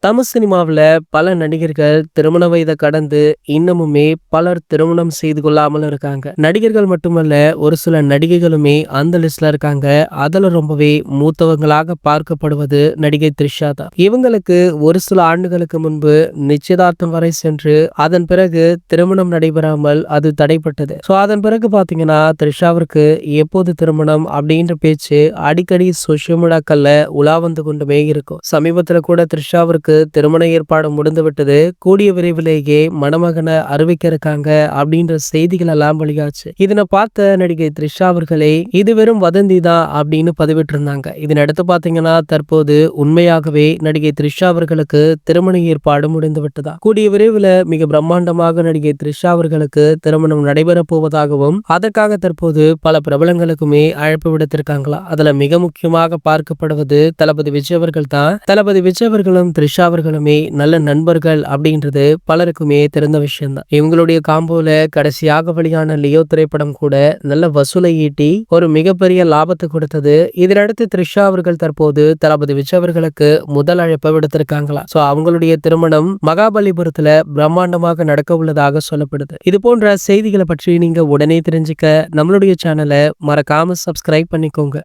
தமிழ் சினிமாவுல பல நடிகர்கள் திருமண வயதை கடந்து இன்னமுமே பலர் திருமணம் செய்து கொள்ளாமல் இருக்காங்க. நடிகர்கள் மட்டுமல்ல, ஒரு சில நடிகைகளுமே அந்த லிஸ்ட்ல இருக்காங்க. அதுல ரொம்பவே மூத்தவங்களாக பார்க்கப்படுவது நடிகை த்ரிஷா தான். இவங்களுக்கு ஒரு சில ஆண்டுகளுக்கு முன்பு நிச்சயதார்த்தம் வரை சென்று அதன் பிறகு திருமணம் நடைபெறாமல் அது தடைப்பட்டது. அதன் பிறகு பாத்தீங்கன்னா த்ரிஷாவிற்கு எப்போது திருமணம் அப்படின்ற பேச்சு அடிக்கடி சோசியல் மீடியாக்கள்ல உலா வந்து கொண்டுமே இருக்கும். சமீபத்துல கூட த்ரிஷாவிற்கு திருமண ஏற்பாடு முடிந்து விட்டது, கூடிய விரைவிலேயே மணமகனை அறிவிக்க இருக்காங்க அப்படின்ற செய்திகள் எல்லாம் வெளியாச்சு. இதனை பார்த்த நடிகை த்ரிஷா அவர்களே இது வெறும் வதந்தி தான் அப்படின்னு பதிவிட்டு இருந்தாங்க. இதனடுத்து பாத்தீங்கன்னா தற்போது உண்மையாகவே நடிகை த்ரிஷா அவர்களுக்கு திருமண ஏற்பாடு முடிந்து விட்டதா. கூடிய விரைவில் மிக பிரம்மாண்டமாக நடிகை த்ரிஷா அவர்களுக்கு திருமணம் நடைபெற போவதாகவும் அதற்காக தற்போது பல பிரபலங்களுக்குமே அழைப்பு விடுத்திருக்காங்களா. அதுல மிக முக்கியமாக பார்க்கப்படுவது தளபதி விஜய் அவர்கள் தான். தளபதி விஜய் அவர்களும் த்ரிஷா அவர்களுமே நல்ல நண்பர்கள் அப்படின்றது பலருக்குமே தெரிந்த விஷயம் தான். இவங்களுடைய காம்போல கடைசியாக வெளியான லியோ திரைப்படம் கூட நல்ல வசூலை ஈட்டி ஒரு மிகப்பெரிய லாபத்தை கொடுத்தது. இதனடுத்து த்ரிஷா அவர்கள் தற்போது தளபதி விஜய் அவர்களுக்கு முதல் அழைப்பை விடுத்திருக்காங்களா. அவங்களுடைய திருமணம் மகாபலிபுரத்துல பிரம்மாண்டமாக நடக்க உள்ளதாக சொல்லப்படுது. இது போன்ற செய்திகளை பற்றி நீங்க உடனே தெரிஞ்சுக்க நம்மளுடைய சேனலை மறக்காம சப்ஸ்கிரைப் பண்ணிக்கோங்க.